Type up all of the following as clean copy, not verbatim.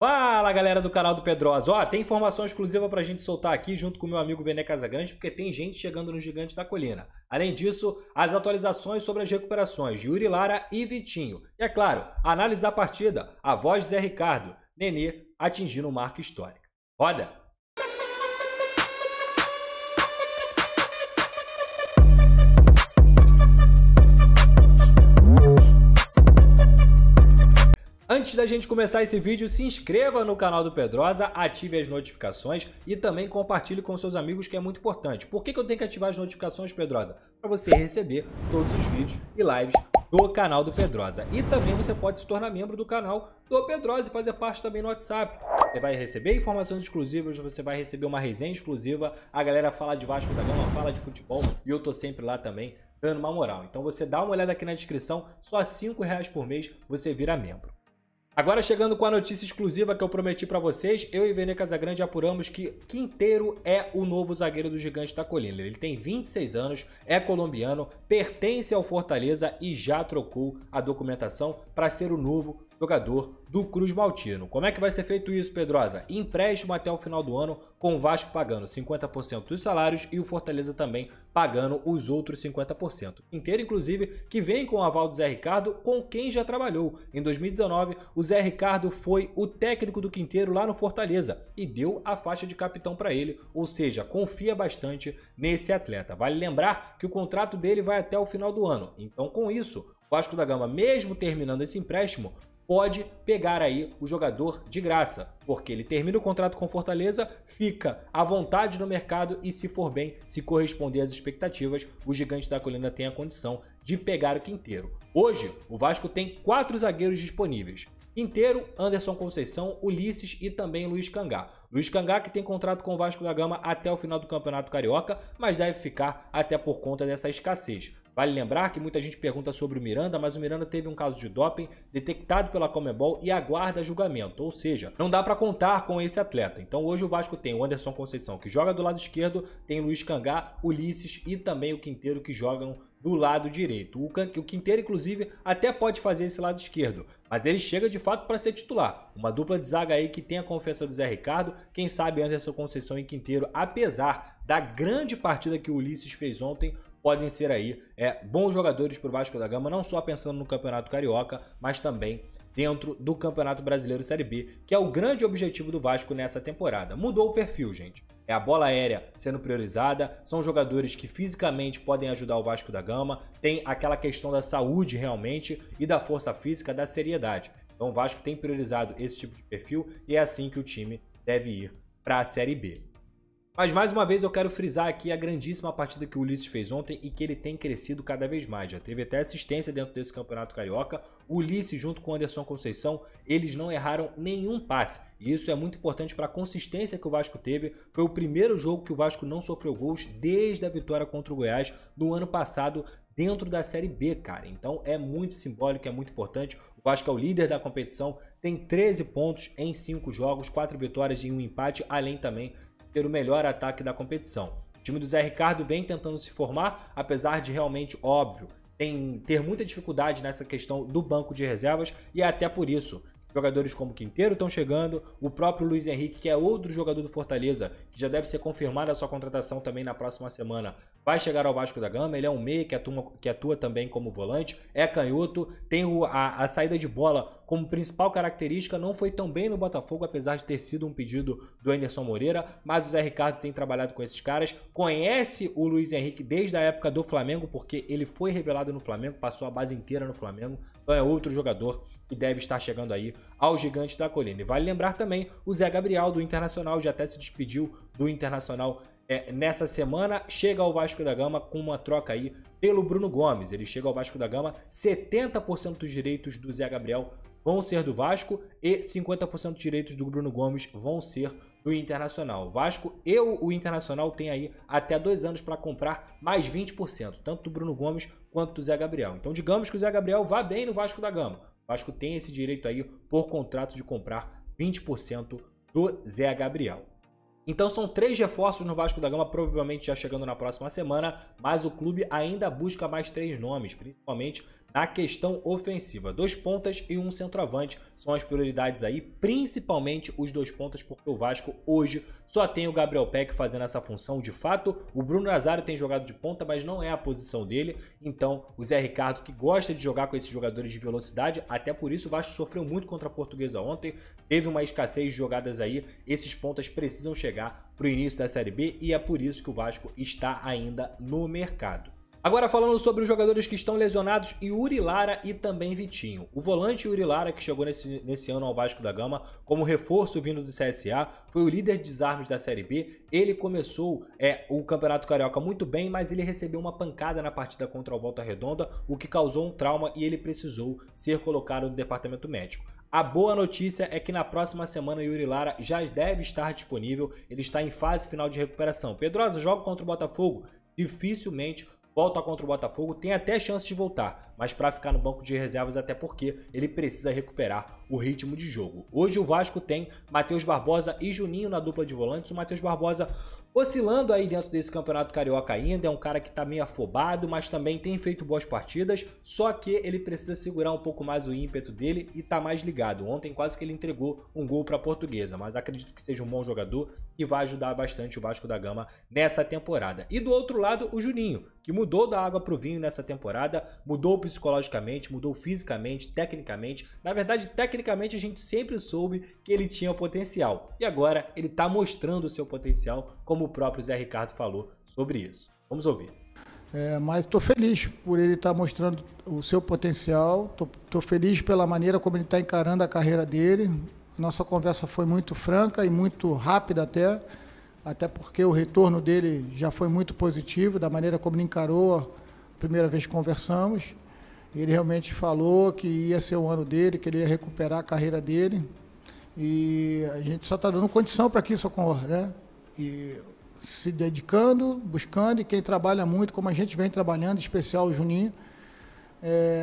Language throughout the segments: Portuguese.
Fala galera do canal do Pedrosa, ó, tem informação exclusiva pra gente soltar aqui junto com o meu amigo Vene Casagrande, porque tem gente chegando no Gigante da Colina. Além disso, as atualizações sobre as recuperações de Yuri Lara e Vitinho. E é claro, a análise da partida, a voz de Zé Ricardo, Nenê atingindo marca histórica. Roda! Antes da gente começar esse vídeo, se inscreva no canal do Pedrosa, ative as notificações e também compartilhe com seus amigos, que é muito importante. Por que eu tenho que ativar as notificações, Pedrosa? Para você receber todos os vídeos e lives do canal do Pedrosa. E também você pode se tornar membro do canal do Pedrosa e fazer parte também no WhatsApp. Você vai receber informações exclusivas, você vai receber uma resenha exclusiva, a galera fala de Vasco da Gama, fala de futebol e eu tô sempre lá também dando uma moral. Então você dá uma olhada aqui na descrição, só R$5 por mês você vira membro. Agora chegando com a notícia exclusiva que eu prometi para vocês, eu e Vene Casagrande apuramos que Quinteiro é o novo zagueiro do Gigante da Colina. Ele tem 26 anos, é colombiano, pertence ao Fortaleza e já trocou a documentação para ser o novo jogador do Cruz Maltino. Como é que vai ser feito isso, Pedrosa? Empréstimo até o final do ano, com o Vasco pagando 50% dos salários e o Fortaleza também pagando os outros 50%. Inteiro, inclusive, que vem com o aval do Zé Ricardo, com quem já trabalhou. Em 2019, o Zé Ricardo foi o técnico do Quinteiro lá no Fortaleza e deu a faixa de capitão para ele, ou seja, confia bastante nesse atleta. Vale lembrar que o contrato dele vai até o final do ano. Então, com isso, o Vasco da Gama, mesmo terminando esse empréstimo, pode pegar aí o jogador de graça, porque ele termina o contrato com Fortaleza, fica à vontade no mercado e, se for bem, se corresponder às expectativas, o Gigante da Colina tem a condição de pegar o Quinteiro. Hoje, o Vasco tem 4 zagueiros disponíveis: Quinteiro, Anderson Conceição, Ulisses e também Luiz Cangá. Luiz Cangá, que tem contrato com o Vasco da Gama até o final do Campeonato Carioca, mas deve ficar até por conta dessa escassez. Vale lembrar que muita gente pergunta sobre o Miranda, mas o Miranda teve um caso de doping detectado pela Conmebol e aguarda julgamento, ou seja, não dá para contar com esse atleta. Então hoje o Vasco tem o Anderson Conceição, que joga do lado esquerdo, tem Luiz Cangá, Ulisses e também o Quinteiro, que jogam do lado direito. O Quinteiro, inclusive, até pode fazer esse lado esquerdo, mas ele chega de fato para ser titular. Uma dupla de zaga aí que tem a confiança do Zé Ricardo, quem sabe Anderson Conceição e Quinteiro, apesar da grande partida que o Ulisses fez ontem, podem ser aí bons jogadores para o Vasco da Gama, não só pensando no Campeonato Carioca, mas também dentro do Campeonato Brasileiro Série B, que é o grande objetivo do Vasco nessa temporada. Mudou o perfil, gente. É a bola aérea sendo priorizada, são jogadores que fisicamente podem ajudar o Vasco da Gama, tem aquela questão da saúde realmente e da força física, da seriedade. Então o Vasco tem priorizado esse tipo de perfil e é assim que o time deve ir para a Série B. Mas mais uma vez eu quero frisar aqui a grandíssima partida que o Ulisses fez ontem e que ele tem crescido cada vez mais. Já teve até assistência dentro desse Campeonato Carioca. O Ulisses junto com o Anderson Conceição, eles não erraram nenhum passe. E isso é muito importante para a consistência que o Vasco teve. Foi o primeiro jogo que o Vasco não sofreu gols desde a vitória contra o Goiás no ano passado dentro da Série B, cara. Então é muito simbólico, é muito importante. O Vasco é o líder da competição, tem 13 pontos em 5 jogos, 4 vitórias e 1 empate, além também ter o melhor ataque da competição. O time do Zé Ricardo vem tentando se formar, apesar de realmente, óbvio, ter muita dificuldade nessa questão do banco de reservas, e é até por isso jogadores como Quinteiro estão chegando, o próprio Luiz Henrique, que é outro jogador do Fortaleza, que já deve ser confirmada a sua contratação também na próxima semana, vai chegar ao Vasco da Gama. Ele é um meia que atua também como volante, é canhoto, tem a saída de bola como principal característica, não foi tão bem no Botafogo, apesar de ter sido um pedido do Anderson Moreira, mas o Zé Ricardo tem trabalhado com esses caras, conhece o Luiz Henrique desde a época do Flamengo, porque ele foi revelado no Flamengo, passou a base inteira no Flamengo, então é outro jogador que deve estar chegando aí ao Gigante da Colina. E vale lembrar também o Zé Gabriel do Internacional, já até se despediu do Internacional nessa semana, chega ao Vasco da Gama com uma troca aí pelo Bruno Gomes. Ele chega ao Vasco da Gama, 70% dos direitos do Zé Gabriel vão ser do Vasco e 50% dos direitos do Bruno Gomes vão ser do Internacional. O Vasco e o Internacional tem aí até 2 anos para comprar mais 20%, tanto do Bruno Gomes quanto do Zé Gabriel. Então digamos que o Zé Gabriel vá bem no Vasco da Gama. O Vasco tem esse direito aí por contrato de comprar 20% do Zé Gabriel. Então são 3 reforços no Vasco da Gama, provavelmente já chegando na próxima semana, mas o clube ainda busca mais 3 nomes, principalmente na questão ofensiva. 2 pontas e um centroavante são as prioridades aí, principalmente os 2 pontas, porque o Vasco hoje só tem o Gabriel Peck fazendo essa função de fato. O Bruno Nazário tem jogado de ponta, mas não é a posição dele. Então o Zé Ricardo, que gosta de jogar com esses jogadores de velocidade, até por isso o Vasco sofreu muito contra a Portuguesa ontem, teve uma escassez de jogadas aí, esses pontas precisam chegar para o início da Série B e é por isso que o Vasco está ainda no mercado. Agora falando sobre os jogadores que estão lesionados, Yuri Lara e também Vitinho. O volante Yuri Lara, que chegou nesse ano ao Vasco da Gama como reforço vindo do CSA, foi o líder de desarmes da Série B. Ele começou o Campeonato Carioca muito bem, mas ele recebeu uma pancada na partida contra o Volta Redonda, o que causou um trauma e ele precisou ser colocado no departamento médico. A boa notícia é que na próxima semana o Yuri Lara já deve estar disponível, ele está em fase final de recuperação. Pedrosa joga contra o Botafogo, dificilmente volta contra o Botafogo, tem até chance de voltar, mas para ficar no banco de reservas, até porque ele precisa recuperar o ritmo de jogo. Hoje o Vasco tem Matheus Barbosa e Juninho na dupla de volantes. O Matheus Barbosa oscilando aí dentro desse Campeonato Carioca ainda, é um cara que está meio afobado, mas também tem feito boas partidas, só que ele precisa segurar um pouco mais o ímpeto dele e tá mais ligado. Ontem quase que ele entregou um gol para a Portuguesa, mas acredito que seja um bom jogador e vai ajudar bastante o Vasco da Gama nessa temporada. E do outro lado, o Juninho, que mudou da água para o vinho nessa temporada, mudou psicologicamente, mudou fisicamente, tecnicamente. Na verdade, tecnicamente a gente sempre soube que ele tinha potencial. E agora ele está mostrando o seu potencial, como o próprio Zé Ricardo falou sobre isso. Vamos ouvir. Mas estou feliz por ele estar mostrando o seu potencial, estou feliz pela maneira como ele está encarando a carreira dele. Nossa conversa foi muito franca e muito rápida até porque o retorno dele já foi muito positivo, da maneira como ele encarou a primeira vez que conversamos. Ele realmente falou que ia ser o ano dele, que ele ia recuperar a carreira dele, e a gente só está dando condição para que isso ocorra, né? E se dedicando, buscando, e quem trabalha muito, como a gente vem trabalhando, em especial o Juninho,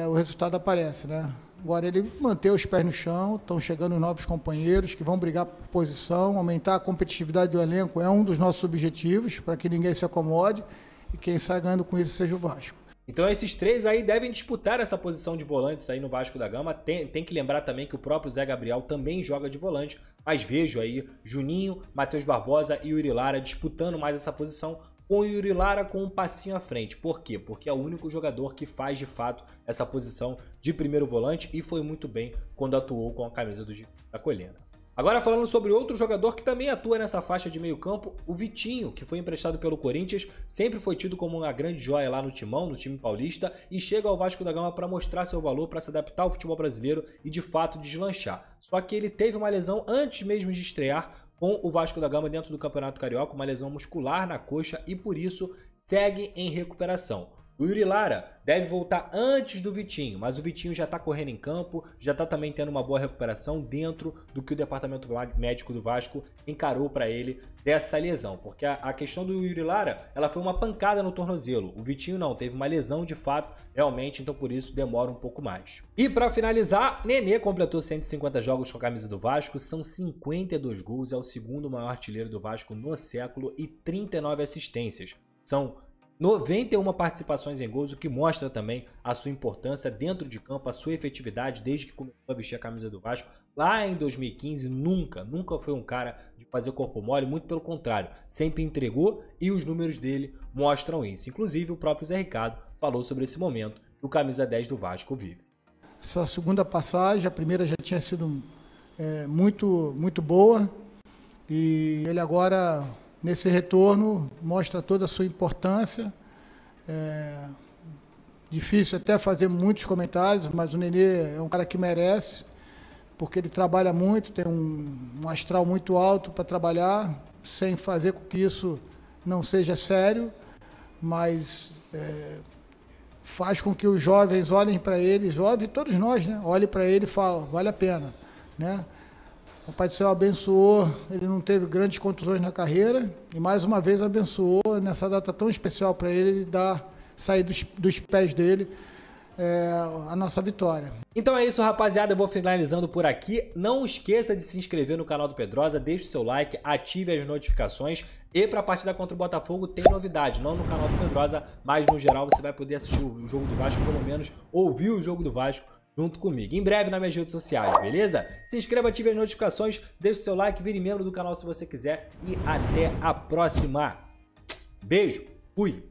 o resultado aparece, né? Agora ele manter os pés no chão, estão chegando novos companheiros que vão brigar por posição, aumentar a competitividade do elenco é um dos nossos objetivos, para que ninguém se acomode, e quem sai ganhando com isso seja o Vasco. Então esses 3 aí devem disputar essa posição de volantes aí no Vasco da Gama. Tem que lembrar também que o próprio Zé Gabriel também joga de volante, mas vejo aí Juninho, Matheus Barbosa e Yuri Lara disputando mais essa posição, com o Yuri Lara com um passinho à frente. Por quê? Porque é o único jogador que faz de fato essa posição de primeiro volante e foi muito bem quando atuou com a camisa da Colina. Agora falando sobre outro jogador que também atua nessa faixa de meio campo, o Vitinho, que foi emprestado pelo Corinthians, sempre foi tido como uma grande joia lá no Timão, no time paulista, e chega ao Vasco da Gama para mostrar seu valor, para se adaptar ao futebol brasileiro e de fato deslanchar. Só que ele teve uma lesão antes mesmo de estrear com o Vasco da Gama dentro do Campeonato Carioca, uma lesão muscular na coxa e por isso segue em recuperação. O Yuri Lara deve voltar antes do Vitinho, mas o Vitinho já está correndo em campo, já está também tendo uma boa recuperação dentro do que o departamento médico do Vasco encarou para ele dessa lesão. Porque a questão do Yuri Lara, ela foi uma pancada no tornozelo. O Vitinho não, teve uma lesão de fato, realmente, então por isso demora um pouco mais. E para finalizar, Nenê completou 150 jogos com a camisa do Vasco, são 52 gols, é o segundo maior artilheiro do Vasco no século e 39 assistências. São 91 participações em gols, o que mostra também a sua importância dentro de campo, a sua efetividade desde que começou a vestir a camisa do Vasco. Lá em 2015, nunca foi um cara de fazer corpo mole, muito pelo contrário, sempre entregou e os números dele mostram isso. Inclusive o próprio Zé Ricardo falou sobre esse momento que o camisa 10 do Vasco vive. Essa segunda passagem, a primeira já tinha sido muito boa, e ele agora, nesse retorno, mostra toda a sua importância. Difícil até fazer muitos comentários, mas o Nenê é um cara que merece, porque ele trabalha muito, tem um astral muito alto para trabalhar, sem fazer com que isso não seja sério, mas faz com que os jovens olhem para ele, jovens, todos nós, né? Olhem para ele e falem, vale a pena, né? O Pai do Céu abençoou, ele não teve grandes contusões na carreira, e mais uma vez abençoou nessa data tão especial para ele, sair dos pés dele a nossa vitória. Então é isso, rapaziada, eu vou finalizando por aqui. Não esqueça de se inscrever no canal do Pedrosa, deixe o seu like, ative as notificações. E para a partida contra o Botafogo tem novidade, não no canal do Pedrosa, mas no geral você vai poder assistir o jogo do Vasco, pelo menos ouvir o jogo do Vasco junto comigo. Em breve nas minhas redes sociais, beleza? Se inscreva, ative as notificações, deixe o seu like, vire membro do canal se você quiser e até a próxima. Beijo, fui!